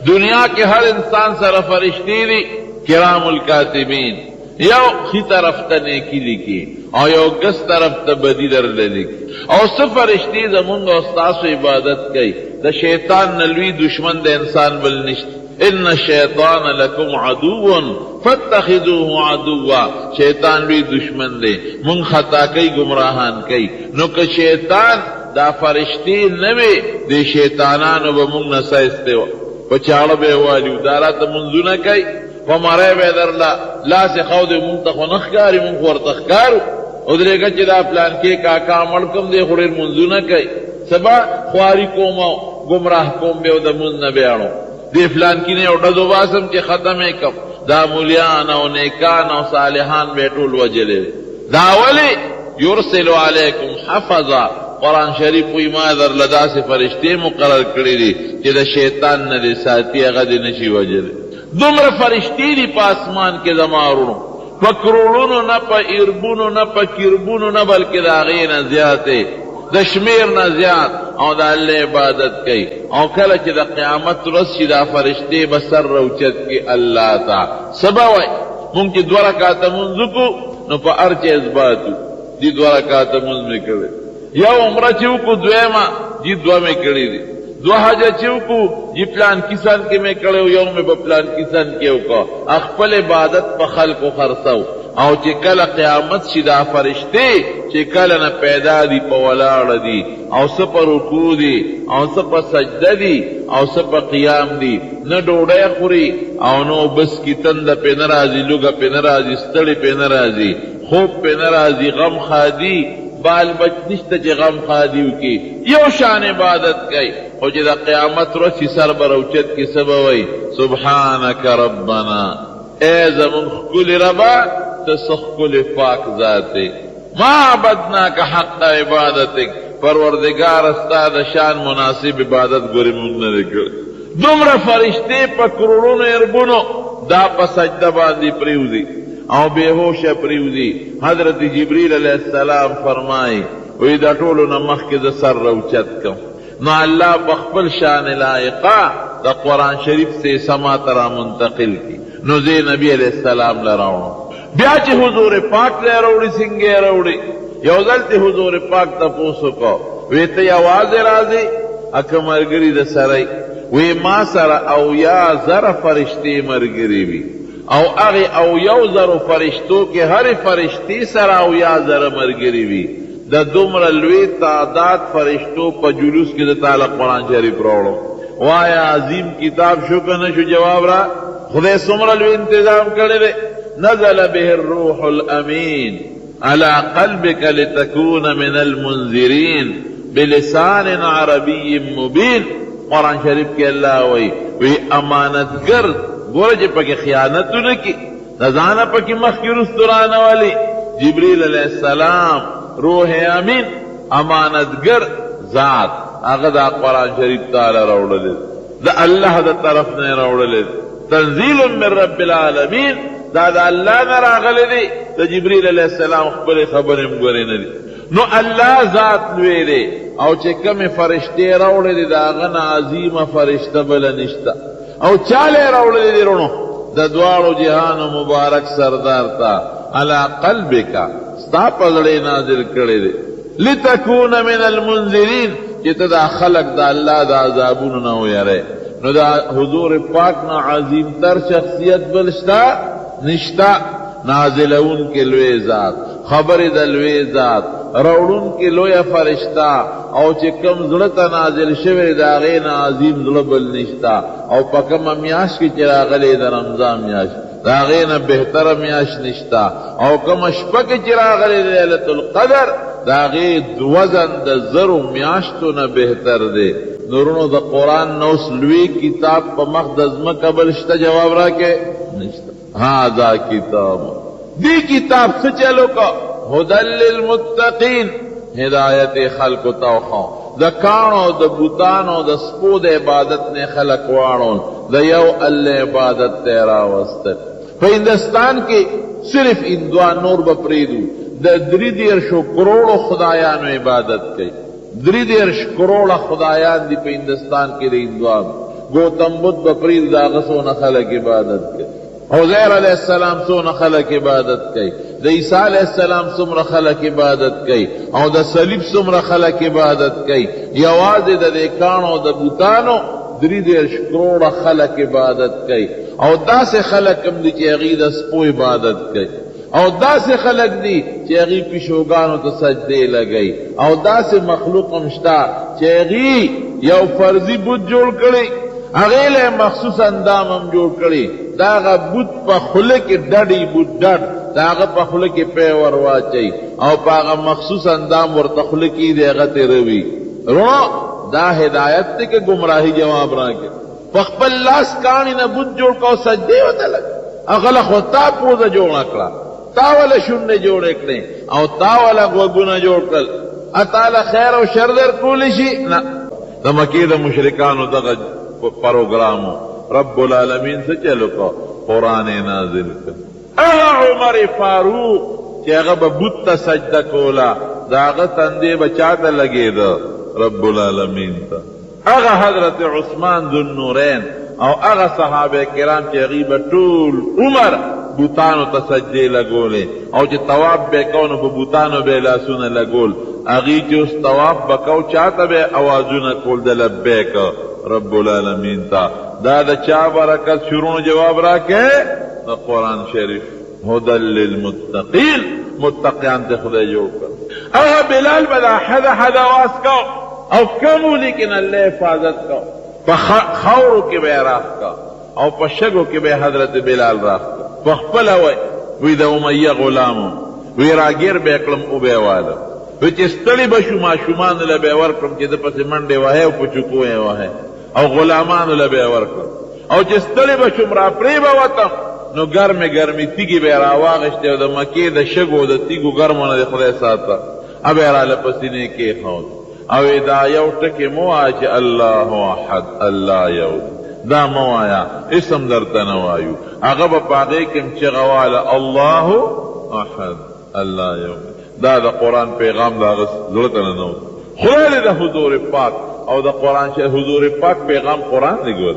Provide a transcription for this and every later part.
دنیا کے ہر انسان سره فرشتی دی کرام الکاتبین، یو خی طرف تا نیکی لکی او یو گس طرف تا بدی در لکی، او سب فرشتی زمونگ استاسو عبادت کئی، دا شیطان نلوی دشمن دا انسان بلنشت، ان الشیطان لکم عدو فاتخذوه عدوا، شیطان لوی دشمن دے، من خطا کئی گمراہان کئی، نو کہ شیطان دا فرشتی نوے دے شیطانانو با من نسائستے ہو پچاڑ بے والیو دارا تا منزو نکئی ومرے بے در لا سے خود منتخو نخکاری من خور تخکارو ادرے گا چی دا پلان کے کاکا مڑکم دے خوریر منزو نکئی سبا خواری کومو گمراہ کوم بے دا من نبیانو دے فلان کی نے اٹھا دو باسم چی ختم کم دا مولیان او نیکان او صالحان بیٹول وجلے دا ولی یرسلو علیکم حفظا قرآن شریف کوئی ما در لدا سے فرشتے مقرر کری دی چی دا شیطان ندے ساتی اغد نشی وجلے دمر فرشتی دی پاسمان کے دمارونو پا کروڑونو نا پا اربونو نا پا کربونو نا بلکہ دا غین زیادے دا شمیر نا زیاد او دا اللہ عبادت کئی او کل چی دا قیامت رسی دا فرشتے بسر روچت کی اللہ تا سباوئی ممکن دورکات منزکو نو پا ارچ ازباتو دی دورکات منز میں کرے یا عمرہ چیوکو دویما جی دو میں کری دی دو حاجہ چیوکو جی پلان کسان کے میں کڑے ہو یوم میں با پلان کسان کے ہوکا اخپل عبادت پا خلق و خرساو او چی کل قیامت شدا فرشتے چی کل نا پیدا دی پا ولاڑ دی او سپا رکو دی او سپا سجدہ دی او سپا قیام دی نا ڈوڑے خوری او نو بس کی تند پہ نرازی لگا پہ نرازی ستڑی پہ نرازی خوب پہ نرازی غم خادی بال بچ نشتا چی غم خادیو کی یو شان عبادت کئی او چی دا قیامت رسی سر بروچت کی سبوئی سبحانک ربنا اے زمن خکل ربا تسخکل پاک ذاتے ما عبدناک حق عبادتک پروردگار استاد شان مناسب عبادت گوری من نکر دمر فرشتے پا کروڑون اربونو دا پا سجدہ باندی پریوزی او بے ہوش پریوزی حضرت جبریل علیہ السلام فرمائی وی دا طولو نمخ کے دا سر روچت کم نو اللہ بخبل شان لائقہ دا قرآن شریف سے سما ترا منتقل کی نو زی نبی علیہ السلام لراؤنو بیاچی حضور پاک لے روڑی سنگے روڑی یوزلتی حضور پاک تا پوسو کو ویتی آواز رازی اکا مرگری دا سرائی وی ما سر او یا زر فرشتی مرگری بھی او اغی او یو زر فرشتو کے ہر فرشتی سر او یا زر مرگری بھی دا دمر الوی تعداد فرشتو پا جلوس کی دا تعالی قرآن شریف روڑو وایا عظیم کتاب شو کنشو جواب را خدای سمر الوی انتظام کرے دے نزل به الروح الامین على قلبك لتكون من المنذرین بلسان عربی مبین قرآن شریف کے اللہ وی امانتگر گورا جی پاکی خیانتو نکی نزانا پاکی مخی رسترانا والی جبریل علیہ السلام روح امین امانتگر ذات اگر دا قرآن شریف تعالی روڑ لید دا اللہ دا طرف نے روڑ لید تنزیل من رب العالمین دا اللہ نراغل دی دا جبریل علیہ السلام خبر خبرم گوری ندی نو اللہ ذات لوی دی او چکم فرشتے روڑ دی دا غن عظیم فرشتہ بلنشتا او چالے روڑ دی رونو دا دوارو جہان مبارک سردار تا علا قلبکا ستا پزڑے نازل کرے دے لتکون من المنذرین چیتا دا خلق دا اللہ دا عذابون نہ ہویا رہے نو دا حضور پاک نا عظیم تر شخصیت بلشتا نشتا نازلون کے لوے ذات خبر دا لوے ذات روڑون کے لویا فرشتہ او چکم زلطا نازل شوی دا غین عظیم زلبل نشتا او پکم میاش کی چراغلی دا رمضان میاش دا غین بہتر میاش نشتا او کم اشپک چراغلی لیلت القدر دا غید وزن دا زر میاشتو نا بہتر دے نورونو دا قرآن نوس لوی کتاب پا مقدز مقبلشتا جواب را کے نشتا ہاں دا کتاب دی کتاب سے چلو کا ہدل للمتقین ہدایت خلق توخاں دا کانو دا بوتانو دا سپو دا عبادت نے خلق وارون دا یو اللہ عبادت تیرا وسط ہندوستان کے صرف اندوان نور بپریدو دا دری دیرشو کروڑو خدایانو عبادت کئی دری دیرش کروڑا خدایان دی پہ ہندوستان کے دا اندوان گوتم بدھ بپرید داغ سونا خلق عبادت کئی، عزیر علیہ السلام سونا خلق عبادت کئی، د عیسیٰ علیہ السلام سمر خلق عبادت کئی، او د صلیب سمر خلق عبادت کئی، یوازې د دې کاڼو د بوتانو 3 کروڑ خلق عبادت کئی، او داسې خلق هم دي چې هغوی د سپو عبادت کئی، او داسې خلق دي چې هغوی پیشوګانو ته سجدې لګئی، او داسې مخلوق هم شته چې هغوی یو فرضي بت جوړ کړي، هغې له مخصوص اندام هم جوړ کړي، د هغه بت په خوله کې ډډې بت ډډ د هغه په خوله کې پی ور واچوي او په هغه مخصوص اندام ورته خوله کېږدي هغه تېروي. رونو دا ہدایت تے کہ گمراہی جواب راکے په خپل لاس کاڼي نه بت جوړ کو سجدې وته لګ اغله خو تا پوزه جوړ کړه، تا ولا شونډې جوړې کړې او تا ولا غوږونه جوړ کړل، اتاله خیر او شر در کولی شي نه. د مکې د مشرکانو دغه پروګرامو رب العالمین سے چلو کو قرآن نازل کړ. عمر فاروق چې هغه به بت ته سجده کوله د هغه تندې به چاته لګېده؟ رب العالمین تا. اغا حضرت عثمان ذو النورین او اغا صحابه کرام چې هغوی به ټول عمر بوتانو ته سجدې لګولې او چې طواف به کو نو په بوتانو به لاسونه لګول، هغوی چې اوس طواف به کو چاته به اوازونه کول د لبیک رب العالمین تا. دا د چا برکت شروع جواب راکې؟ د قرآن شریف هدى للمتقین، متقیان ته خدای جوړ کړ. اغا بلال بدا حد واس کو او کمو لیکن اللہ حفاظت کو، پا خورو کی بے راخ کا او پا شگو کی بے حضرت بلال راخ کا پا خپلا وی دا امیہ غلامو وی راگیر بے اکلم او بے والا وی چی ستلی بشو ما شمان لبے ورکم چی دا پس منڈے وحے او پچکوئے وحے او غلامان لبے ورکم او چی ستلی بشو مرا پریبا وطم نو گرمی تیگی بے راواغشتے و دا مکی دا شگو دا تیگو گرمونا دا خدای ساتا اب ایرا لپسینے کے خود او دا یو ٹکی مو آچے اللہ احد اللہ یو دا مو آیا اسم در تنوایو اغب پاگے کم چغوالا اللہ احد اللہ یو دا قرآن پیغام دا ضرورتن نو خلال دا حضور پاک او دا قرآن شاہ حضور پاک پیغام قرآن دے گو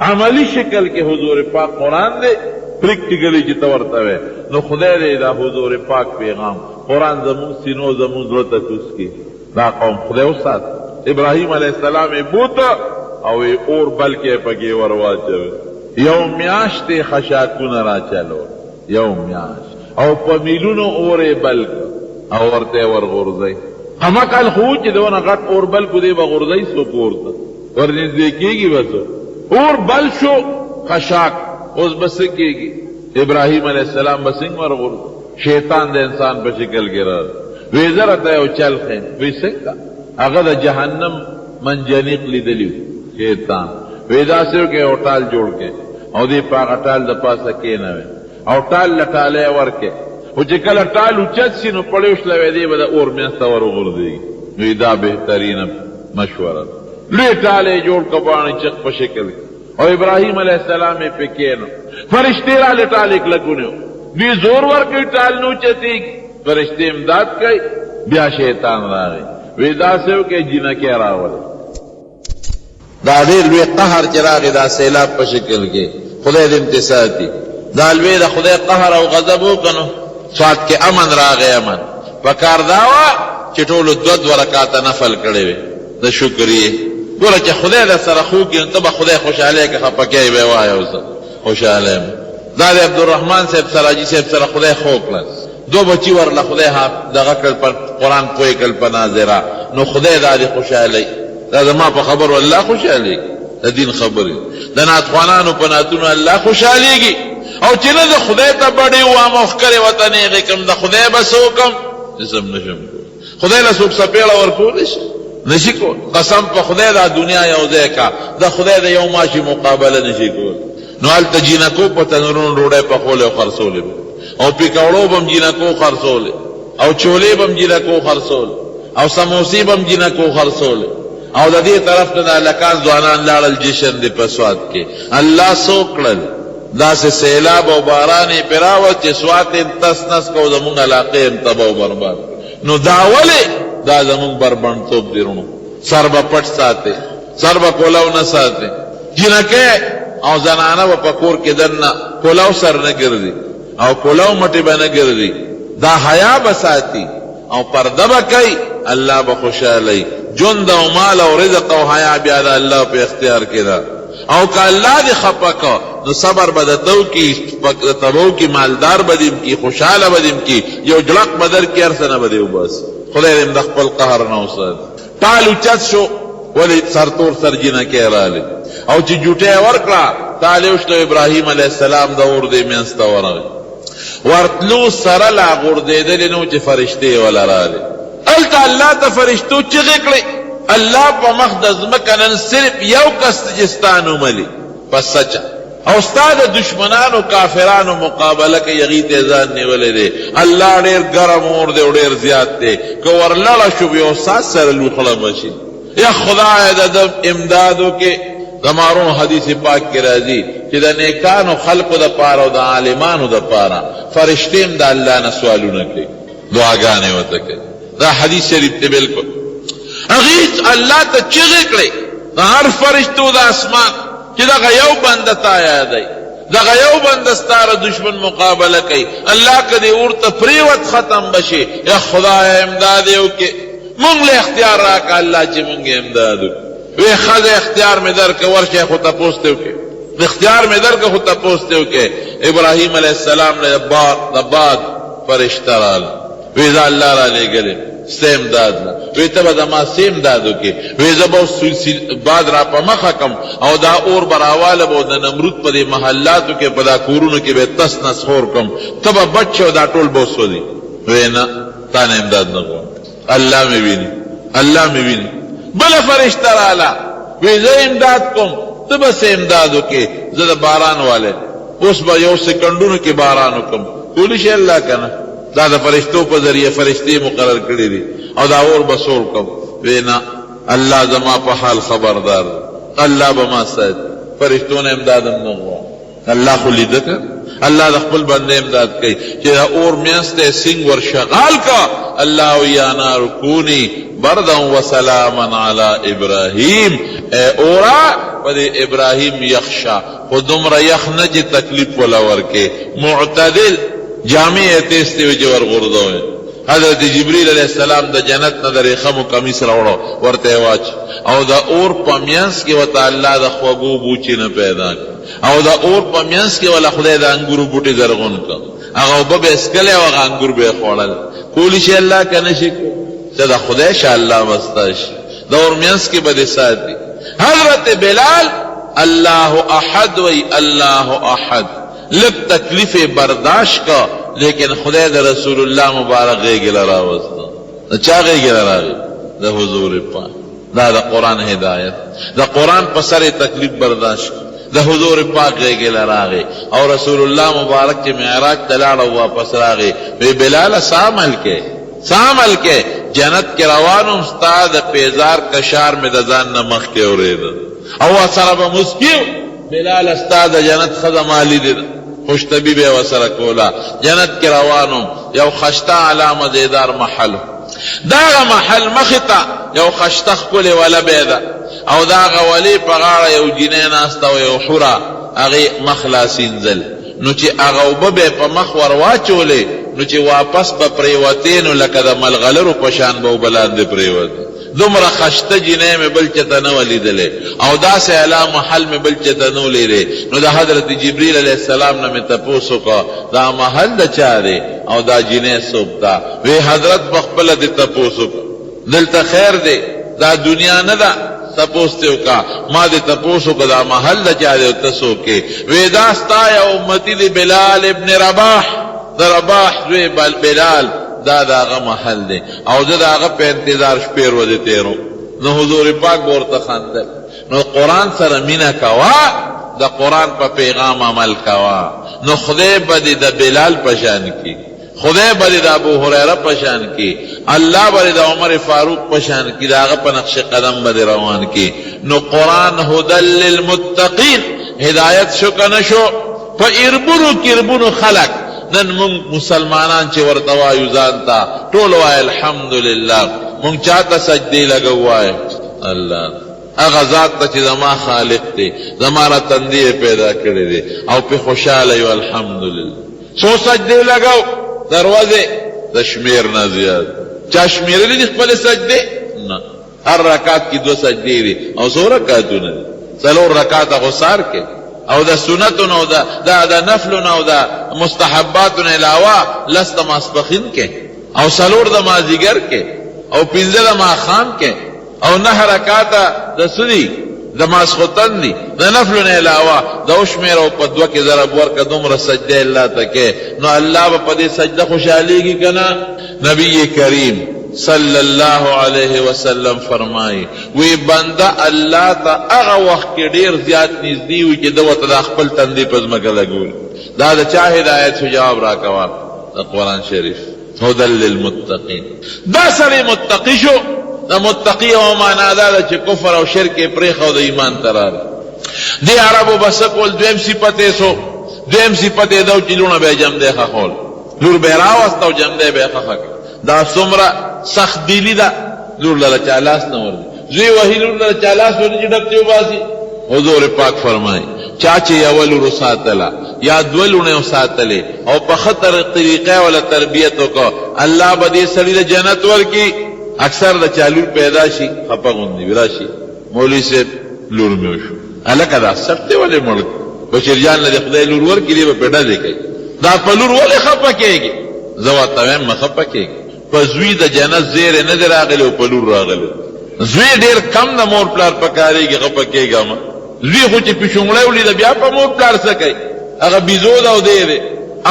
عملی شکل کے حضور پاک قرآن دے پریکٹیکلی چی تورتوے نو خدای دے دا حضور پاک پیغام قرآن زمون سینو زمون ضرورت کس کی دا قوم خدای استاد ابراہیم علیہ السلام بوتا او اور بلکہ پگے ورواچو یو میاشت خشاکون را چلو یو میاشت او پمیلونو اور بلک او ورتے ورغرزی ہمکال خوچ دونا غٹ اور بلکو دے بغرزی سو پورتا ورنیز دیکھے گی بسو اور بل شو خشاک اس بسکے گی ابراہیم علیہ السلام بسنگ ورغرز شیطان دے انسان پر شکل گرا ویزرت ہے او چل خین ویسنگا اگر جہنم منجنیق لی دلیو شیطان ویدا سیو کے او ٹال جوڑ کے او دی پاک ٹال دا پاسا کینوے او ٹال لٹالے ورکے او چکل ٹال اچت سی نو پڑیوش لوے دی بدا اور میستا ورغردی ویدا بہترین مشورت لی ٹالے جوڑ کبانی چک پر شکل او ابراہیم علیہ السلام پہ کینو فرشتے را لٹال ایک لگونیو دی زور ورکی ٹال نو چتی فرشتے امداد کئی بیا شیطان راگئی ویدا سیو کہ جنہ کیا راولے دا دیر لوی قہر چراغی دا سیلاب پا شکل کے خدای دا امتصاتی دا لوی دا خدای قہر او غضبو کنو سوات کے امن راگئی امن پکار داوا چٹولو دود ورکاتا نفل کڑے دا شکریه گولا چه خدای دا سرخو کی انتبا خدای خوشحالی که خپکی بیوائی اوزا خوشحالی دا دا عبدالرحمن صاحب سراجی صاحب سر خدای خوکلن دو بچی ورلا خدای دا غکل پر قرآن پوئی کل پر نازرہ نو خدای دا دی خوشحالی دا ما پا خبر واللہ خوشحالی دا دین خبری دا ناتخوانانو پا ناتونو اللہ خوشحالی گی او چنه دا خدای تا بڑی وام اخکر وطنی کم دا خدای بسوکم اسم نشم خدای لسوک سپیل ورکولش نشی کول قسم پا خدای دا دنیا یوزے کا دا خدای دا یوماشی مقابله نشی کول نو حالتا جینکو پا تنرون روڑے پا خول او خرسولی او پیکوڑو بم جینکو خرسولی او چولی بم جینکو خرسولی او سموسی بم جینکو خرسولی او دا دی طرف تا لکان زوانان لارل جشن دی پسواد کے اللہ سوکلل دا سے سیلاب او بارانی پراوت چی سوات تس نس کو دا منگ علاقے انتبا و برباد نو داولی دا زمون بربند توب دیرونو سر با پٹ ساتے سر با کولاو نساتے جنکه او زنانه و پکور کې دنه پلاو سر نه ګرځي او پلاو مټي به نه ګرځي، دا حیا بساتی او پرده به کوي، الله به خوشحالی. جند او مال او رزق او حیا بیا د الله په اختیار کې ده. او که الله دې خفه کو نو صبر به دتو کی، تبو کی، مالدار بدیم کی، خوشحاله بدیم کی، یو جلق بدر کی ارسنه بدیو بس خدای دې د خپل قهر نه وسات. ټالو چت شو ولی سرتور سرجینه کې رااله او چې جوټه ورکړه تعالیوشتو ابراهیم علیه السلام د اور دې منسته ورغی ورتلو سره لا غردیدل نو چې فرشته ولا رااله. الته الله ته فرشتو چغې کړې، الله په مخ د ځمکه نن صرف یو کس جستانو ملی پس سچا او استاد دشمنانو کافرانو مقابله کې یغی تیزان نیولې دي. الله ډېر ګرم اور دی او ډېر زیات دی، که ورلړه شو یو سات سره لوخړه بشي. یا خدای د امدادو کې زمارو حدیث پاک کې راځي چې د نیکانو خلقو د پاره او د عالمانو د پاره فرشتیم د الله نه سوالونه کوي، دعاګانې ورته کوي. دا حدیث شریف دی بالکل. هغې الله ته چغې کړې د هر فرشتو د اسمان چې دغه یو بنده تا یادوي، دغه یو بنده ستاره دشمن مقابله کوي، الله که دې ورته پریوت ختم بشي. یا خدای امداد یې وکړې، مونږ له اختیار راکړه الله چې مونږ امداد وکړو. وی ښځه اختیار مې درکړه ورشه خو تپوس ته وکړې، اختیار مې درکړه خو تپوس ته وکړې. ابراهیم علیه السلام نه د باد فرشته راله، وی زه الله را لېږلې ستا امداد نه. وی ته به زما څه امداد وکړې؟ وی زه به باد را په مخه کم او دا اور به راواله به د نمرود په دې محلاتو کې په دا کورونو کې به تس نس خور کم، ته به بچ شې او دا ټول به وسوځي. وی نه، تا نه امداد نه غواړم، الله مې ویني، الله مې ویني. بله فرشته راله، وی زه امداد کوم، ته به څه امداد وکړې؟ زه د باران والی، اوس به یو سکنډونو کې باران وکړم. کولی شي الله که نه؟ دا د فرشتو په ذریعه فرشتې مقرر کړي دي او دا اور به سور کم. وی نه، الله زما په حال خبردار دی، الله به ما ساتي، فرشتو نه امدادم نه غواړم. الله خو لیده که الله د خپل بنده امداد کوي چې دا اور میاسته سنگ ور شغال کا. الله یا نار کونی بردا و سلاما علی ابراهیم، اے اورا په ابراهیم یخشا خو دومره یخ نه چې تکلیف ولا ورکې، معتدل جامع تیستی وجه ورغردوه. حضرت جبریل علیہ السلام د جنت نه د ریخمو کمیس راوړو ورته واچ او د اور په میانس کې ورته الله د خوږو بوچې نه پیدا او د اور په میانس کې ولا خدای د انګورو بوټي زرغون کړ، هغه اوبه به اسکلې او هغه انګور به خوړل. کولی شي الله که نه شي چې د خدای شه الله وستا شي، د اور میانس کې به دې ساتي. حضرت بلال الله احد وی الله احد، لب تکلیف برداشت کا لیکن خدای د رسول الله مبارک غیږ لرا وستا. چا غیږ لرا؟ د حضور پاک. دا د قرآن هدایت، د قرآن په سر تکلیف برداشت د حضور پاک غیږ لراغی او رسول الله مبارک چې معراج ته لاړ او واپس راغی. وی بلال سامل کې جنت کې روانم، ستا د پیزار کشار مې د ځان نه مخکې اورېده او سره به مسکیو. بلال ستا د جنت ښځه ما لیدله، خوشطبي به وسره کوله. جنت کې روانم، یو خشته علامه دیدار محل، داغه محل مخې ته یو خشته ښکلې وله بیده او داغه ولې په غاړه یو جینۍ ناسته او یو حوره هغې مخ لاسینځل. نو چې هغه اوبه به یې په مخ ور واچولې نو چې واپس به پرېوتې نو لکه د ملغلرو په شان به اوبه لاندې پرېوتې. دومره خشته جینۍ مې بل چېته نه وه لیدلې او داسې اعلی محل مې بل چېته نه و لیدې. نو د حضرت جبریل علیه السلام نه مې تپوس وکړه دا محل د چا دی او دا جینۍ څوک ده؟ وی حضرت پخپله دې تپوس وکړه، دلته خیر دی، دا دنیا نه ده. تپوس ته وکړه، ما دې تپوس وکړه دا محل د چا دی او ته څوک یې؟ وی دا ستا یو امتي دی بلال ابن رباح، د رباح زوی بلال، دا داغه محل دی او زه د هغه په انتظار شپې ورځې تېرو. نو حضور پاک به ورته خندل. نو قرآن سره مینه کوه، د قرآن په پیغام عمل کوه، نو خدای به دې د بلال په شان کي، خدای به دې د ابو هریره په شان کي، الله به دې د عمر فاروق په شان کي، د هغه په نقش قدم به دې روان کي. نو قرآن هدى للمتقین هدایت شو که نه شو؟ په اربونو کربونو خلق نن مونږ مسلمانان چې ورته وایو ځان ته ټول وایي الحمدلله، مونږ چاته سجدې لګو وایو الله اغا ذات تا چی زما خالق تے زما را تندی پیدا کرے دے او پی خوشحال ایو الحمدللہ سو سجدے لگاو دروازے دشمیر نا زیاد چا شمیر لی خپل سجدے نا ہر رکعت کی 2 سجدے دی او سو رکعتو نا دی سلور رکعت غسار کے او دا سنتون او دا نفلون او دا مستحباتون علاوہ لست ماسپخین کے او سلور دا مازیگر کے او 15 دا ماخام کے او 9 رکعتا دا سدی دا ماسخوتن دی دا نفلون علاوہ دا اشمیر او پدوا کے ضرب ورکا دمر سجدے اللہ تکے نو اللہ با پدے سجدہ خوشحالی کی کنا نبی کریم صلی اللہ علیہ وسلم فرمائی وی بندہ اللہ تا اغا وقت کے دیر زیاد نزدی ہوئی کہ دو تا خپل تندی پزمکا لگول دا چاہ ہدایت سے جواب راکوا دا قرآن شریف ہدل للمتقین دا سری متقی شو دا متقی و مانا دا چی کفر و شرک پریخ و دا ایمان ترار دی عربو بسکول دویم صفتے سو دویم صفتے دو چی لونا بے جم دے خخول لور بیراوستا و جم دے بے خخک دا سمرا سخت دیلی دا لور لالا چالاس نور دی زوی وحی لور لالا چالاس ورد چی ڈکتیو باسی حضور پاک فرمائی چاچے اول رو ساتلا یا دولونے ساتلے او پخطر طریقہ والا تربیتو کو اللہ بدی سلی دا جنت ورکی اکثر دا چالور پیدا شی خپا گندی براشی مولی سے لور میوشو الکا دا سکتے والے ملک بشیر جان لدی خدای لور ورکی لی با پیدا دے کئی دا پا لور والے خپا کئے گی زواتویم ما خپا کئے گی پا زوی دا جنت زیر ندر آگلے و پلور راگلے زوی دیر کم دا مور پلار پکارے گی خپا کئے گا ما زوی خوچی پیشنگلے ولی دا بیا پا مور پلار سکے اگا بیزو دا دے دے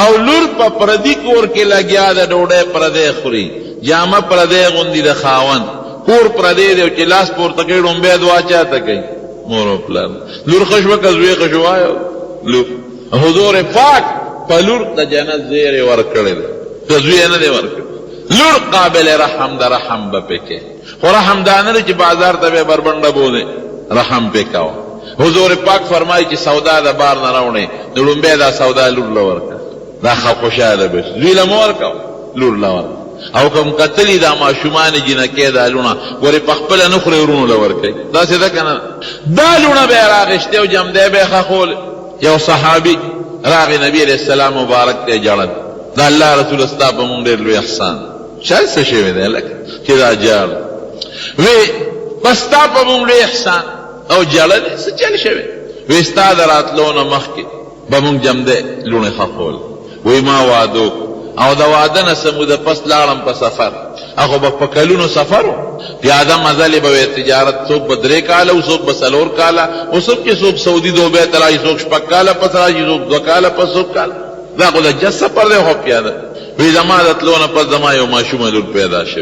او لور پا پردی کور کے لگیا دا ڈوڑے پردے خوری جامع پردے غندی دا خاون کور پردے دے وچی لاس پور تکیڑ امبید واچا تکی مورو پلار لور خشوکا زوی خشوائیو لور حضور پاک پا لور دا جنت زیر ورکڑے دے تزوی ندے ورکڑے لور قابل رحم دا رحم با پکے خو رحم دانر چی بازار تا بے بربندہ بودے رحم پکاو حضور پاک فرمائی چی سودا دا بار نراؤنے نلون بے دا سودا لور لورکا دا خوشاہ بس زوی لمورکاو لور لورکا او کم قتلی دا معشومان جنکی دا لونا وری پخپل نخری ورونو لورکی دا سی دا کنا دا لونا بے راغشتے و جم دے بے خخول یو صحابی راغی نبی علیہ السلام مبارک تے جڑد دا اللہ رسول استاپا مونگ دیر لوی احسان شاید سشوی دے لکا کہ دا جار وی پستاپا مونگ لوی احسان او جڑد سچل شوی وی استاد رات لونا مخی بمونگ جم دے لونی خخول وی ما وادوک او دا وعدن سمود پس لارم پا سفر اخو با پکلونو سفرو پیادا مزالی با تجارت سوک با 3 کالا و سوک با 4 کالا و سوک کی سوک سعودی 2 بیت راجی سوک 6 کالا پس راجی سوک 2 کالا پس سوک کالا دا خدا جس سفر دے خوب پیادا وی زمادت لونا پس زمایو ماشوم لور پیدا شو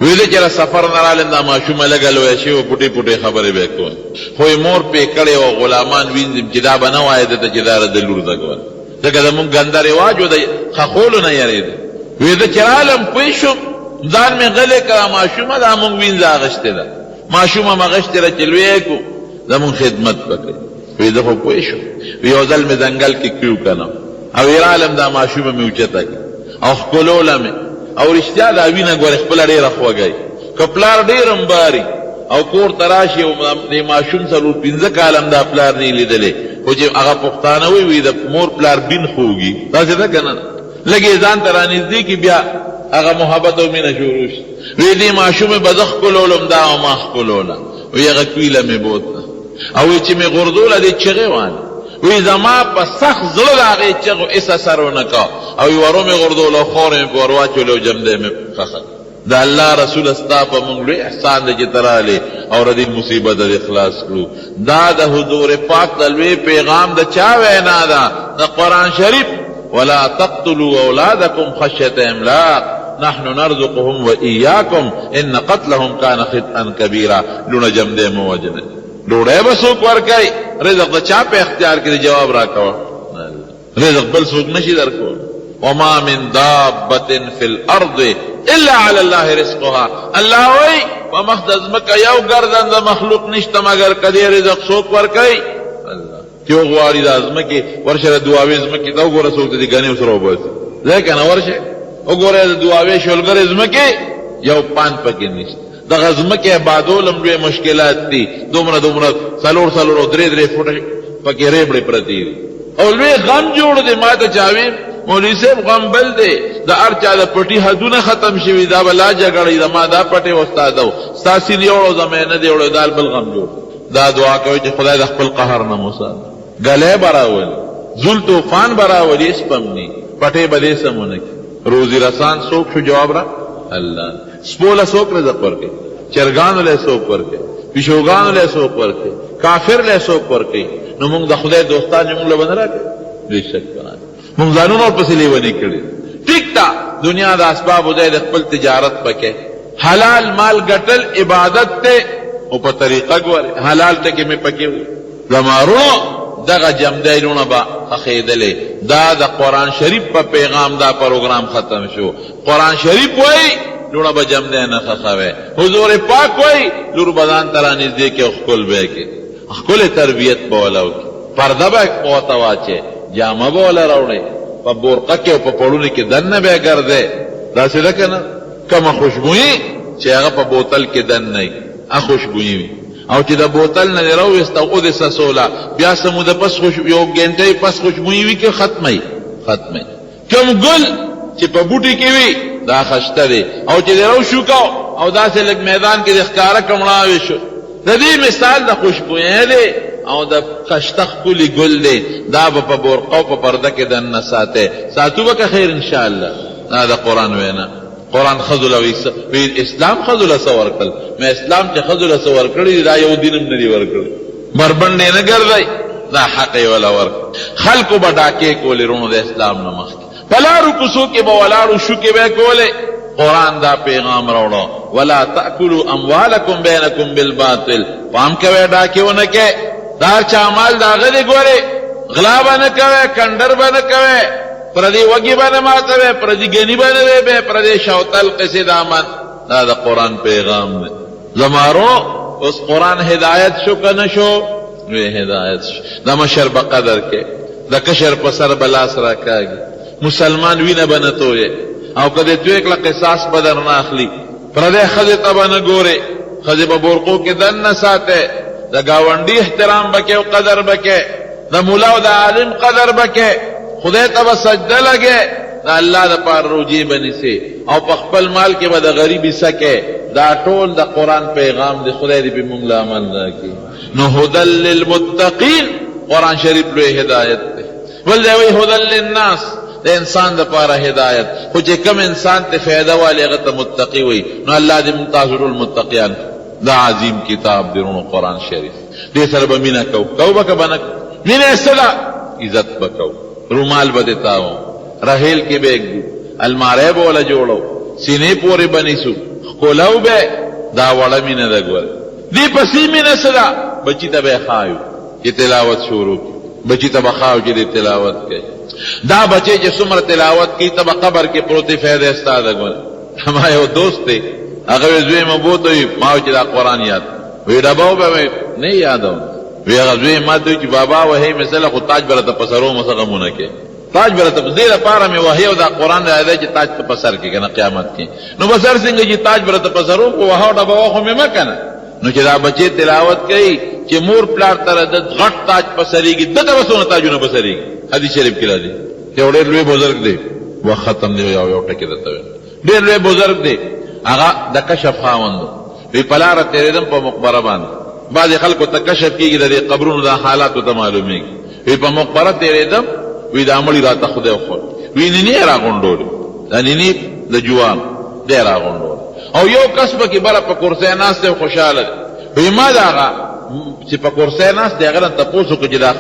وی دے چرا سفر نرالن دا ماشوم لگا لویا شو پوٹی پوٹی خبری بے کون خوی مور پی کڑے و غلامان وینزم چدا بناو آئے دیتا چدا را دلور دا کون دکا دا مونگ گندہ رواج و دا خخولو نا یاری دا ویدہ چرالم پویشو دان میں غلے کرا معشومہ دا مونگ وینز آغشتے دا معشومہ مغشتے دا چلوئے کو دا مونگ خدمت پکے ویدہ خو پویشو ویوزل میں دنگل کی کیو کنا او ایرالم دا معشومہ میں اچتا کی او خکلولا میں او رشتیا دا وینا گوار اخپلا دیر اخوا گئی کپلار دیر امباری او کور تراشی او دی معشوم سلور 15 کالم دا پلار نی لی دلے او جب اگا پختانوی وی دا مور پلار بین خوگی تا سی دا کنا لگی ازان ترانیزدی کی بیا اگا محبت او مینا شروش وی دی معشوم بدخ کلولم دا او ماخ کلولا وی اگا کویلا میں بوتنا او وی چی میں غردولا دی چغی وانی وی زما پا سخ زلد آگئی چغو اس اثر و نکا او وی ورو میں غردولا خور میں پورواچو لو جمدے میں خخت دا اللہ رسول استاپا منگلو احسان دے جترا لے اور دی مصیبت دے اخلاص کرو دا دا حضور پاک دلوے پیغام دا چاوینا دا قرآن شریف ولا تقتلوا اولادکم خشیت املاق نحن نرزقهم و ایاکم ان قتلهم کان خطئا کبیرا لونا جم دے موجنے لوڑے بسوک ورکائی رزق دا چا پہ اختیار کری جواب راکوا رزق بل سوک نشی در کو وما من دابت فی الارض الا علی اللہ رزقها اللہ وی ومخدز مکہ یو گردن دا مخلوق نشتا مگر کدی رزق سوک ورکائی اللہ کیوں غواری دا ازمکی ورشر دعاوی ازمکی تا گورا سوک دی گنی اسرو باسی لیکن ورشر گورا دعاوی شلگر ازمکی یو پان پکی نشتا د غزمکه آبادولم لوی مشکلات دي، دومره څلور او درې فوټه پکې ریبړې پرتې دي او لوی غم جوړ دی. ما ته چاوي مولوي صاحب غم بل دی، د هر چا د پټي حدونه ختم شوي، دا به لا جګړې زما دا پټې استاد او ستاسې دی وړو زما یې نه دی وړو، دا بل غم جوړ. دا دعا کوي چې خدای د خپل قهر نه موسی ګلی به راولي، زول طوفان به راولي، سپمني پټې به دې سمونه کړي. روزي رسان څوک شو؟ جواب را الله. سپوله څوک رزق ورکوي؟ چرګانو له څوک ورکوي؟ پیشوګانو له څوک ورکوي؟ کافر له څوک ورکوي؟ نو موږ د خدای دوستان موږ له ونه راکړي؟ بېشک موږ ځانونه ورپسې لیوني کړي. ټیک ده، دنیا د اسبابو ځای د خپل تجارت پکې حلال مال ګټل عبادت ته او په طریقه ګورې حلال ټکې مې پکې وي. زمارو دغه جمدیلونه به اخېدلې. دا د قرآن شریف په پیغام دا پروګرام ختم شو. قرآن شریف وایي لوڼه به جمدی نه خښوي، حضور پاک وایي لور به ځان ته رانږدې کړي او ښکل به یې کړي، ښکلې تربیت به وله وکړي، پرده به ورته واچې، جامه به وله راوړې، په بورقه کې او په پړونې کې دننه به یې ګرځې. داسې ده که نه؟ کومه خوشبویي چې هغه په بوتل کې دننه وي، هغه خوشبویي وي. او چې د بوتل نه دې راوویست او او دې څڅوله، بیا څه موده پس یو ګنټۍ پس خوشبویي وي که ختموي؟ ختموي. کوم ګل چې په بوټي کې وي دا خشته دی، او چې دې راوشوکاو او داسې لږ میدان کې دې ښکاره کمړاوې شو. د دې مثال د خوشبویۍ دی او د خشته ښکلي ګل دی. دا به په بورقه او په پرده کې دننه ساتئ، ساتو به که خیر انشاءالله. دا د قرآن وینا. قرآن خذو له اسلام خذو له څه ورکړل؟ مې اسلام چې خذو له څه ورکړي دا یو دین هم نه دی ورکړی، بربنډې نه ګرځئ، دا حق یې وله ورکړ. خلکو به ډاکې کولې رونو د اسلام نه مخکې، په لارو کوڅو کې به ولاړو شوکې به یې کولې. قرآن دا پیغام راوړو، ولا تأکلوا اموالکم بینکم بالباطل. پام کوئ ډاکې ونه کې، دا هر چا مال د هغه دی. ګورې غلا به نه کوئ، کنډر به نه کوئ، پردی وگی بنا ماتوے، پردی گنی بنا دے بے، پردی شوتل قسی دامن. دا دا قرآن پیغام دے. زمارو اس قرآن ہدایت شو کا نشو؟ وی ہدایت شو. دا مشر بقدر کے، دا کشر پسر بلاس راکاگی، مسلمان وی نبنتوئے، او کدے تو ایک لقصاص بدر ناخلی، پردی خزی تبا نگورے، خزی ببورقو کے دن نساتے، دا گاونڈی احترام بکے و قدر بکے، دا مولا و دا عالم قدر بکے، خدای ته به سجده لګې، دا الله د پاره روجې به نیسې، او په خپل مال کې به د غریبي سکې. دا ټول د قرآن پیغام دی. خدای دې پې موږ له عمل راکړي. نو هدل للمتقین، قرآن شریف لوی هدایت دی. بل دی وایي هدل للناس، د انسان د پاره هدایت. خو چې کوم انسان ته فایده والی هغه ته متقي وایي. نو الله دې موږ تاسو ټول متقیان. دا عظیم کتاب دی رونو قرآن شریف. دې سره به مینه کوو به که به نه کوو؟ مینه یې څه ده؟ عزت به کوو، رومال به دیتاو، رحیل کې به ایږدو، الماری به وله جوړو، سینې پورې به نیسو، ښکلو به. دا وړه مینه ده. ګوره دې پسې مینه څه ده؟ بچي ته به یې ښایو چې تلاوت شروع کړي، بچي ته به ښایو چې دې تلاوت کوي. دا بچی چې څومره تلاوت کوي ته به قبر کې پروت فایده ستا ده. ګوره ما یو دوست دی، هغه وی زوی مې بوته وي، ما وی چې دا قرآن یاد وی ډبه به مې نه یادوم. وی هغه زوی ما ته وی چې بابا وهی مثله خو تاج به راته په سرو مو څه غمونه کې، تاج به راته په دې لپاره مې وهی او دا قرآن راځي چې تاج ته په سر کې که نه قیامت کې. نو به سر څنګه چې تاج به راته په سرو خو وهه او ډبه وخو مې مه که نه. نو چې دا بچې تلاوت کوي چې مور پلار ته د غټ تاج په سرېږي، دته به څونه تاجونه په سرېږي. حدیث شریف کې راځي. یو ډېر لوی بزرګ دی، وخت ختم دی، یو ټکي درته وایم، ډېر لوی بزرګ دی، هغه د کشف خاوند وی په لاره تېرېدم په مقبره باندې. بعضې خلکو ته کشف کېږي د دې قبرونو د حالاتو ته معلومېږي. وی په مقبره تېرېدم، وی دا مړي راته خدای وخوړ، وی نینې یې راغونډولې، دا نینې د جوان دی راغونډول، او یو کس پکې بله په کرسۍ ناست دی او خوشحاله دی. وی ما د هغه چې په کرسۍ ناست دی هغه نه تپوس وکړو چې دا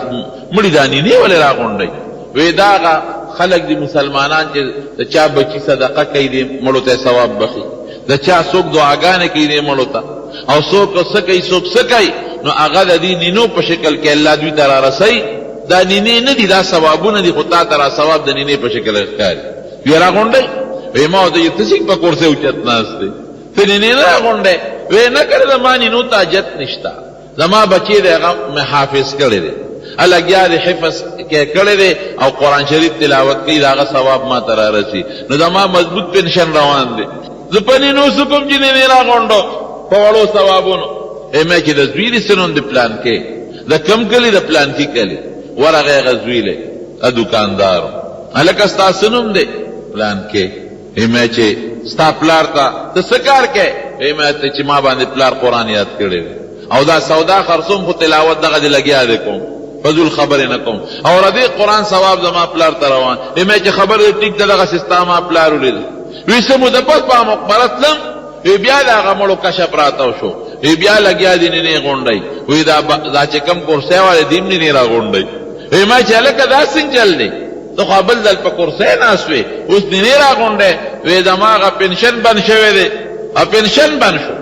مړي دا نینې ولې راغونډوئ؟ وی دا هغه خلق دی مسلمانان چې د چا بچی صدقه کوي دی مړو ته ثواب بخي، د چا څوک دعاګانې کوي دی مړو ته، او څوک څه کوي څوک څه کوي، نو هغه د دې نینو په شکل کې الله دوی ته رارسوي. دا نینې نه دي، دا ثوابونه دي، خو تا ته را ثواب د نینې په شکل ښکاري. وی راغونډئ؟ وی ما ورته ویل ته څنګه په کورسۍ اوچت ناست دی، ته نینې نه راغونډئ؟ وی نه کړې زما نینو ته حاجت نشته، زما بچی دی هغه مې حافظ کړی دی، الګیا دی حفظ کې کړی دی او قرآن شریف تلاوت کوي، د هغه ثواب ما ته رارسي. نو زما مضبوط پنشن روان دی. زه په نینو څه کوم چې نینې راغونډو؟ په وړو ثوابونو. مې چې د زوی دې څه نوم د پلان کې د کم کلي د پلان کې کلي ورغه هغه زوی دی دوکاندارو هلکه ستا څه نوم دی پلان کې. مې چې ستا پلار ته ته څه کار کوې؟ مې ته چې ما باندې پلار قرآن یاد کړی دی او دا سودا خرڅوم خو تلاوت دغه دې لګیا دی کوم فضول خبرې نه کوم او ردې قرآن ثواب زما پلار ته روان. مې چې خبر دې ټیک ده دغسې ستا ما پلار ولید. وی څه موده پس په مقبره تلم بیا د هغه مړو کشف راته شو بیا لګیا دي نینې غونډی وی دا چې کم کرسی والی دیم نینې را غونډی. ما چې هلکه دا څنګه چل دی ته خو بل ځل په کرسی ناست وې اوس نینې را غونډی وی زما هغه پنشن بند شوی دی او پنشن بند شو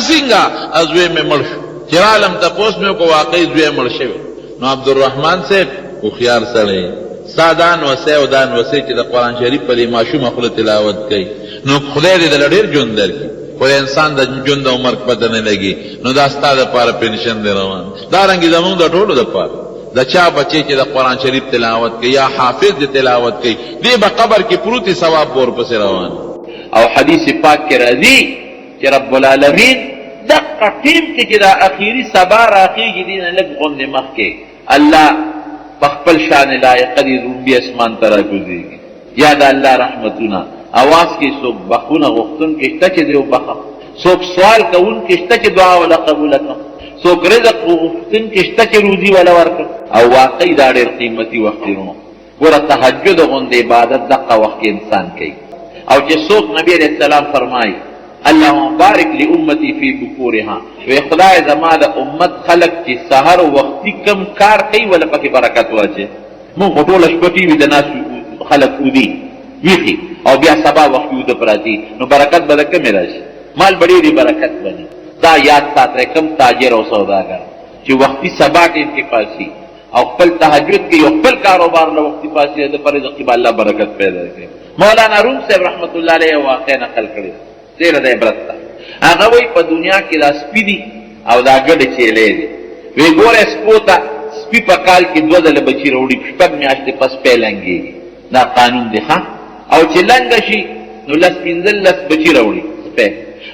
څنګه زوی مې مړ شو چې رالم تپوس مې وکړو واقعي زوی مړ شوی. نو عبدالرحمن صاحب هوښیار سړی ستا دا نوسی او دا نوسی چې د قرآن شریف په دې ماشومه خوله تلاوت کوي نو خدای دې دله ډېر ژوند درکړي خو د انسان د ژوند او مرګ پته نه لګي. نو دا ستا دپاره پنشن دی روان. دارنګې زمونږ د ټولو دپاره د چا بچی چې د قرآن شریف تلاوت کوي یا حافظ د تلاوت کوي دې به قبر کې پروتي ثواب به ورپسې روان. او حدیث پاک کې راځي چې رب العالمین دقه ټیم کې چې دا اخیري سبا راخېږي دې نه لږ غوندې مخکې الله په خپل شان لایقه دې رومبي اسمان ته راکوزېږي. یا د الله رحمتونه اواز کې څوک بخونه غوښتونکی شته چې دې وبخه څوک سوال کوونکی شته چې دعا وله قبوله کړه څوک رزق غوښتونکی شته چې روزي وله ورکړه. او واقعي دا ډېر قیمتي وخت دی نو ګوره تهجد غوندې عبادت دقه وخت کې انسان کوي. او چې څوک نبي علیه السلام فرمایي اللهم بارک لامتی فی بکورها وی خدای زما د امت خلق چې سحر وختي کم کار کوي ولا پکې برکت واچي. مونږ خو ټوله شپه ټي وي د ناس خلق ودي ویخي او بیا سبا وخت وده پراتی نو برکت به د کمې راشي مال به ډېرې برکت بني. دا یاد ساتئ کم تاجر او سوداګر چې وختي سبا ټیم کې پاسي او خپل تهجد کوي او خپل کاروبار له وختي پاسي د پر رزق کې به الله برکت پیدا کوي. مولانا روم صاحب رحمت الله علیه واقع نقل کړی ډېره د عبرت ده. هغه وایي په دنیا کې دا سپي دي او دا ګډې چیلې دي. وی ګوره سپو ته سپي په کال کې 2 ځله بچي راوړي 6 میاشتې پس پی لنګېږي دا قانون دی ښه. او چې لنګه شي نو 10-15 بچي راوړي سپی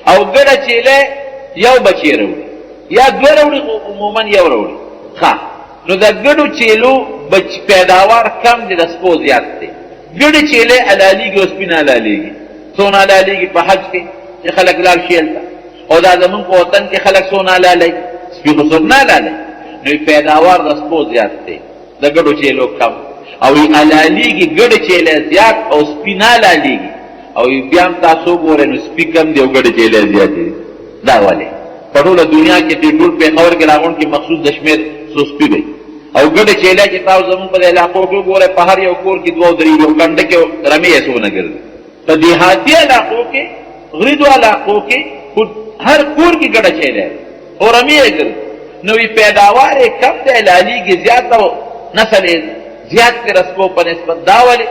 او ګډه چیلې یو بچی راوړي یا 2 راوړي خو عموما یو راوړي ښه. نو د ګډو چیلو پیداوار کم دی د سپو زیات دی. ګډې چیلې حلالېږي او سپي نه حلالېږي. څونه حلالېږي په حج کې چې خلک لاړ شي هلته او دا زمونږ په وطن کې خلک څونه حلالوي سپي خو څوک نه حلالوي. نو پیداوار د سپو زیات دی د ګډو چیلو کم او حلالېږي ګډې چیلې زیات او سپي نه حلالېږي. او بیا هم تاسو ګورئ نو سپي کم دی او ګډې چیلې زیات دي. دا ولې په ټوله دنیا کې د ټول پېښور کې راغونډ کې مخصوص د شمېر څو سپي دی او ګډې چیلې چې تاسو زمونږ په علاقو کې ګورئ په هر یو کور کې 2-3 یو کنډه کې رمې یې څونه ګرځي. په دیهاتي علاقو کې غریدو علاقو کې هر کور کې ګډه چیلې او رمې یې ګرځي. نو پیداوار یې کم دی حلالېږي زیات او نسل یې زیات کې رسپو په نسبت. دا ولې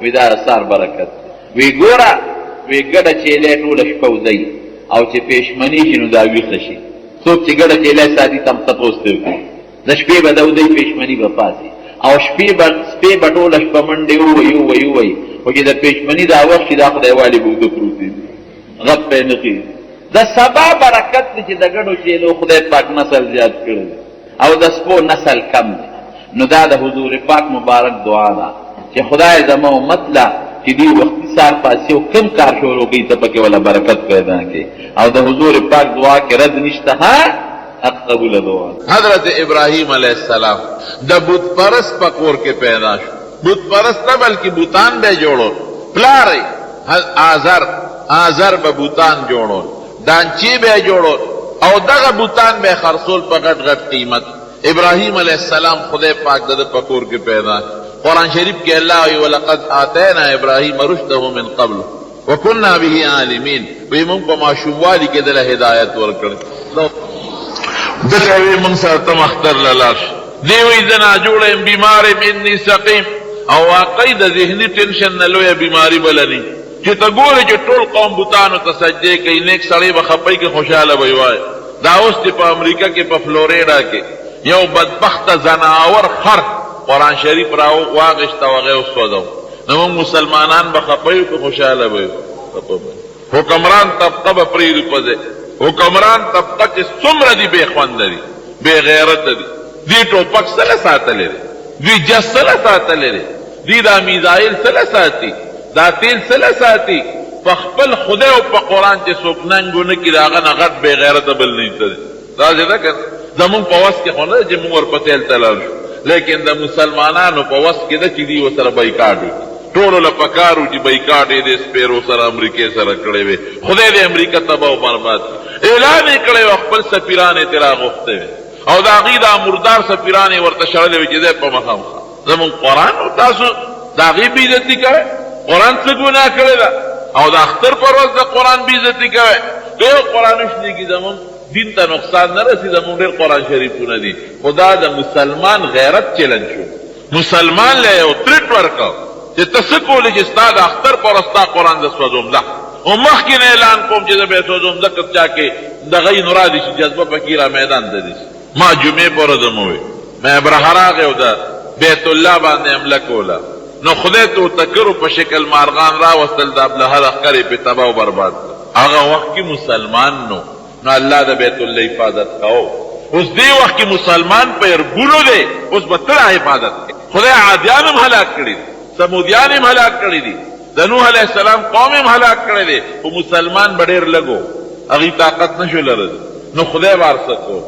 وی دا اثار برکت وی ګوره وی ګډه چیلې ټوله شپه وځي او چې پېشمني شي نو دا ویښه شي. څوک چې ګډه چیلې ساتي تم تپوس ته وکړي د شپې به د ودی پېشمني به پاسي او سپې به ټوله شپه منډې ووایي خو چې د پېشمني دا وخت چې دا خدای والي به اوده پروت دي غب پې نه خېږي. د سبا برکت دی چې د ګډو چیلو خدای پاک نسل زیات کړی او د سپو نسل کم دی. نو دا د حضور پاک مبارک دعا ده چې خدای زما امت لا چې دی وختي سار پاسي او کم کار شروع کوي ته پکې ولا برکت پیدا کوي او د حضور پاک دعا کې رد نشته ها قبول دعا. حضرت ابراهیم علیہ السلام د بت پرست په کور کې پیدا شو. بت پرست نه بلکې بوتان به جوړو پلار آزر به بوتان جوړو دانچی به جوړو او دغه بوتان به خرصول په غټ غټ قیمت. ابراهیم علیہ السلام خدای پاک د په کور کې پیدا. قرآن شریف کې الله وی ولقد آتینا ابراهیم رشده من قبل وكنا به عالمین. وی موږ په ماشوموالي کې دله هدایت ورکړ دغه وی موږ سره تم اختر لاله دی وی زنا جوړم بیمار مني سقیم او واقعي د ذهني ټینشن نه لویه بیماری بلني چې ته ګورې چې ټول قوم بوتانو ته سجدې کوي نیک سړی به خپۍ کې خوشحاله به وایي. دا اوس چې په امریکا کې په فلوریډا کې یو بدبخته زناور خر قرآن شریف را واغشته او هغه وسوځو نو موږ مسلمانان به خپۍ کې خوشحاله به حکمران طبقه به پرېږدو په ځای حکمران طبقه چې څومره دي بے خوند دي بے غیرت دي دی ټوپک سره ساتلې دی جس سره ساتلې دی دا میزایل سره ساتي دا تیل سره ساتي په خپل خدای او په قرآن چې څوک ننګو نه کړي هغه نه غټ بې غیرته بل نه دی دا ځکه که زمونږ په وس کې خو نه چې موږ ورپسې هلته لاړ شو لیکن د مسلمانانو په وس کې ده چې دوی ورسره بایکاټ وکړي ټولو له پکار و چې بایکاټ یې د سپیرو سره امریکې سره کړی وی خدای دې امریکا تباه او برباد کړي اعلان یې کړی و خپل سفیران یې ترې راغوښتی وی او د هغې دا مردار سفیران یې ورته شړلی وي چې دی په مخامخ زمونږ قرآن او تاسو د هغې بېعزتي کوئ قرآن څه ګناه کړې ده او د اختر پر ورځ د قرآن بېعزتي کوئ که یو قرآن شنې کي زمونږ دین ته نقصان نه رسي زمونږ ډېر قرآن شریفونه دي خو دا د مسلمان غیرت چلن شو مسلمان له یو تریټ ورکړ چې ته څه کولی چې ستا د اختر پر ورځ ستا قرآن د سوځوم ده او مخکې نه اعلان کوم چې زه به یې سوځوم ځکه چا کې دغه یې نو رادي شي جذبه پکې را میدان ته دي ما جمعې پر ورځ هم ووی مې ابرهه راغی او د بیت الله باندې حمله کوله نو خدای ته تکرو په شکل مارغان راوستل د ابلهه لښکر یې پې تباه او برباد هغه وخت کې مسلمان نو الله د بیت الله حفاظت کوو اوس دې وخت کې مسلمان په اربونو دی اوس به ته حفاظت کوي خدای عادیان هم هلاک کړي دي سمودیان هم هلاک کړي دي د نوح علیه السلام قوم هم هلاک کړی دی خو مسلمان به ډېر لږ و هغې طاقت نه شو لرلی نو خدای به هر څه کوو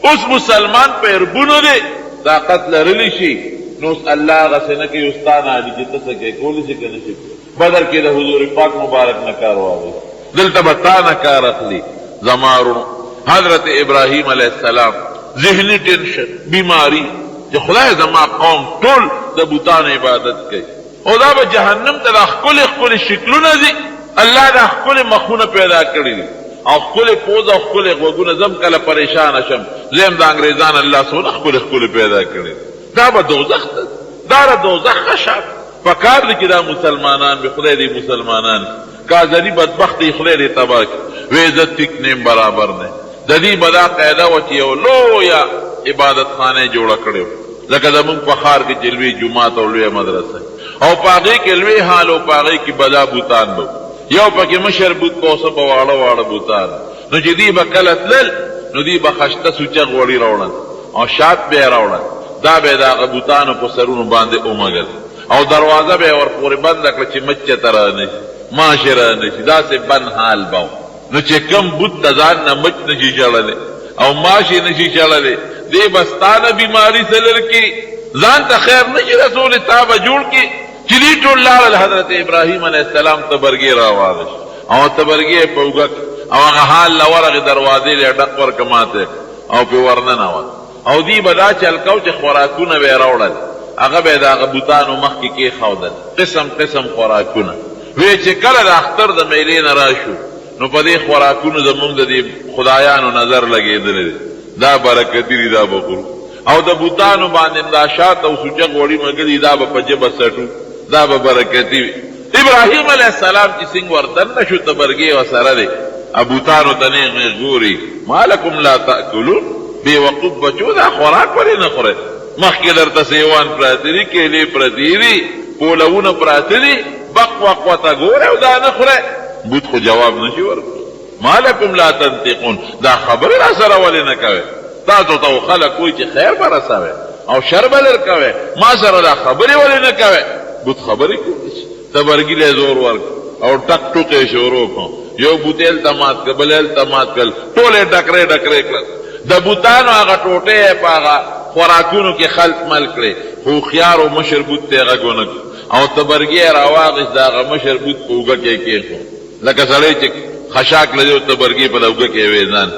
اوس مسلمان په اربونو دی طاقت لرلی شي نو اوس الله هغسې نه کوي ستا نه علي چې ته څه کوې کولی شي که نه شي بدر کې د حضور پاک مبارک نه کار واخلي دلته به تا نه کار اخلي زما ورونو حضرت ابراهیم علیه السلام ذهني ټینشن بیماری چې خدای زما قوم ټول د بوتانو عبادت کوي او دا به جهنم ته دا ښکلې ښکلې شکلونه دي الله دا ښکلې مخونه پیدا کړي دي او ښکلې پوز او ښکلې غوږونه زم کله پریشانه شم زم د انګریزان الله څونه ښکلې ښکلې پیدا کړي دا به دوزخ ده دا د دوزخ ښه شاف په کار دی چې دا مسلمانان به خدای دې مسلمانان کازري بدبخت دی خدای دې تباه کړي وی عزت ټیک نیم برابر نه د دې به دا قاعده وه چې یو لویه عبادت خانه یې جوړه کړې لکه زمونږ په ښار کې چې لوی جومات او لویه مدرسه او په هغې کې لوی حال او په هغې کې بدا بوتان به یو پکې مشر بوت په اوسه به واړه واړه بوتان نو چې دوی به کله تلل نو دوی به خشته سوچه غوړي راوړل او شات به یې راوړل دا به یې د هغه بوتانو په سرونو باندې ومږل او دروازه به یې ورپورې بنده کړه چې مچ چېرته رانه شي ماشې رانه شي داسې بند حال به نو چې کم بوت د ځان نه مچ نه شي شړلی او ماشې نه شي شړلی دی به ستا نه بیماري څه لر کړي ځان ته خیر نه شي رسولی تا به جوړ کړي چې دوی ټول لاړل حضرت ابراهیم علیه السلام تبرګې راواغش او تبرګې په اوږه او هغه حال له ورغې دروازې له ډک ورکه ماته او پې ورننوت او دوی به دا چل کو چې خوراکونه به یې راوړل هغه به یې د هغه بوتانو مخکې کېښودل قسم قسم خوراکونه وی چې کله د اختر د میلې نه راشو نو په دې خوراکونو زمونږ د دې خدایانو نظر لګېدلی دی دا برکتي دي دا به خورو او د بوتانو باندې دا شات او سوچه غوړي مګلي دا به په ژبه سټو دا به برکتي وي ابراهیم علیه السلام چې څنګه وردننه شو تبرګې ورسره دی بوتانو ته نیغ ګوري ما لکم لا تأکلون بې وقوف بچو دا خوراک ولې نه خورئ مخکې درته سیوان پراته دي کیلې پرتې دي پولونه پراته دي بق وق ورته ګورئ او دا نه خورئ بوت خو جواب نشي ورکړو ما لکم لا تنطقون دا خبرې را سره ولې نه کوئ تاسو ته خلک وایي چې خیر به رسوئ او شر به لر کوئ ما سره دا خبرې ولې نه کوئ بوت خبرې کولی شي تبرګي له زور ورکړ او ټک ټوکې شروع کړو یو بوت هلته مات کړ بل هلته مات کړل ټول یې ډکرې ډکرې کړل د بوتانو هغه ټوټې یې په هغه خوراکونو کې خلط مل کړې هوښیار او مشر بوت ته یې غږ ونه کړ او تبرګي یې راواغېست د هغه مشر بوت په اوږه کې یې کېښود لکه سړی چې خشاک لري او تبرګي په اوږه کې یې ویځان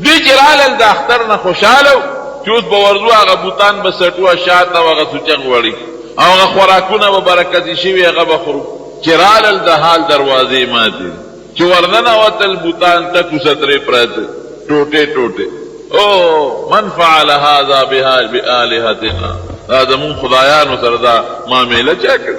دوی چې رالل د اختر نه خوشحاله و چې اوس به ورځو هغه بوتان به سټوه شات او هغه سوچه غوړي او هغه خوراکونه به برکتي شوي هغه به خورو چې رالل د حال دروازې ماتې چې ورننوتل بوتان ټکو سترې پراته ټوټې ټوټې او من فعل هذا بآلهتنا دا زمون خدایانو سره دا معامله چا کړي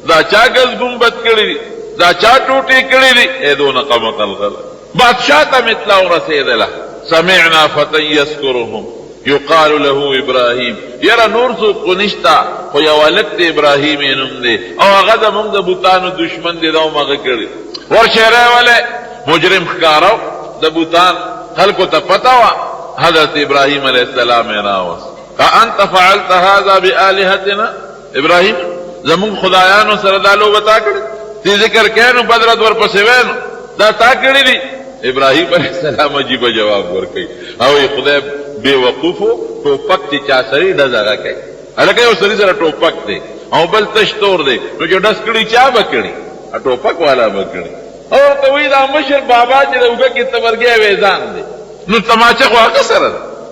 دا چا ګز ګمبد کړي دي دا چا ټوټې کړي دي ای دونه قمق الغله بادشاہ ته مطلع ورسېدله سمعنا فتى يذكرهم يقال له ابراهيم يرى نور څوک نشته خو یو هلک د ابراهیم یې نوم دی او هغه زمونږ د بوتانو دشمن دی دا هم هغه کړي ورشهری ولی مجرم ښکاره د بوتان خلقو ته پتا وا حضرت ابراهیم علیہ السلام راوس انت فعلت هذا بآلهتنا ابراهیم زمون خدایانو سره دالو وتا کړ تی ذکر کینو بدرت ورپسې وینو دا تا کړی دي ابراهیم علیہ السلام عجیب جواب ورکړي او خدای بے وقوفو ټوپک چې چا سری ډزغه کوي الکه یو سری سره ټوپک دی او بل تشتور دی نو چې ډس کړي چا بکړي ټوپک والا بکړي او ته وی دا مشر بابا چې وګه کې تبرګي وېزان دی نو تماچه خو هغه سره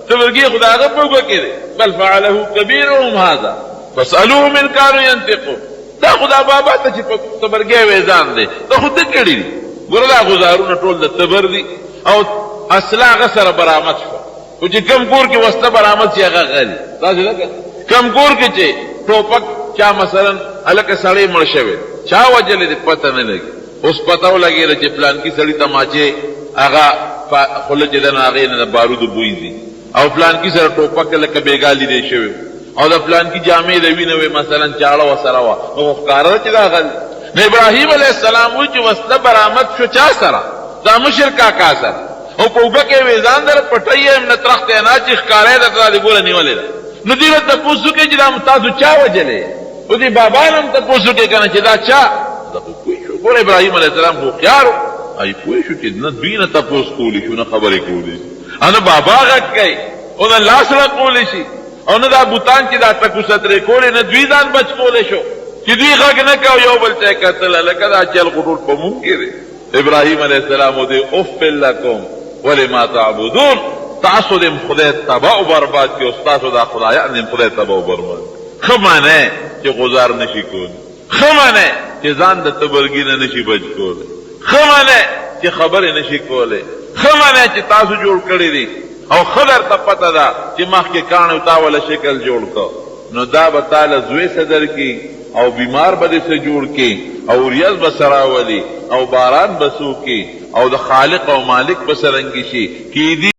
تبرګي خدای هغه په وګه کې بل فعله كبيرهم هذا فاسالوهم ان كانوا ينطقون دا خدای بابا ته چې تبرګي وېزان دی ته خود کړي ګوردا غزارونه ټول د تبر دي او اصلا هغه سره برآمد شو او چې کم کور کې وسته برآمد شي هغه غالي تاسو لکه کم کور کې چې ټوپک چا مثلا الکه سړی مړ شوی چا وجلې دې پته نه لګي اوس پته ولګي چې پلان کې سړی تماچه هغه خلک دې نه هغه نه بارود بوئی دي او پلان کې سره ټوپک لکه بیګالی دی شوی او د پلان کې جامې د وینوي مثلا چاړه وسره وا نو ښکارا چې دا غل نو ابراهیم علیہ السلام و چې وسله برآمد شو چا سره دا مشرکا کا سره او په وګه کې وېزان در پټي هم نه ترخت نه چې ښکارې د ګوره نیولې نو دې ته پوښتنه کې چې دا تاسو چا وجلې او دې بابا نن ته پوښتنه کې کنه چې دا چا دا کوی شو ګوره ابراهیم علیہ السلام خو خيار ای کوی شو چې نه دوی نه تاسو کولی شو نه خبرې کولی انا بابا غږ کوي او نه لاس را کولی شي او نه دا بوتان چې دا تکو سترې کولې نه دوی ځان بچ کولې شو چې دوی غږ نه کوي یو بل ته کتل لکه دا چل غټول په مونږ کې ابراهیم علیہ السلام دې اوف لکم ولما تعبدون تاسو دې خدای تباہ او برباد کې استاد دا خدایان دې خدای تباہ او برباد خمانه چې گزار نشي کول خمانه چې ځان د تبرګی نه نشي بچ کول خمانه چې خبره نشي کوله خمانه چې تاسو جوړ کړی دي او خبر ته پته ده چې مخکې کانو تاوله شکل جوړ کو نو دا به تعالی زوی صدر کی او بیمار به سے جوړ کی او ریاض بسراولی او باران بسو کی او د خالق او مالک بسرنګی شي کی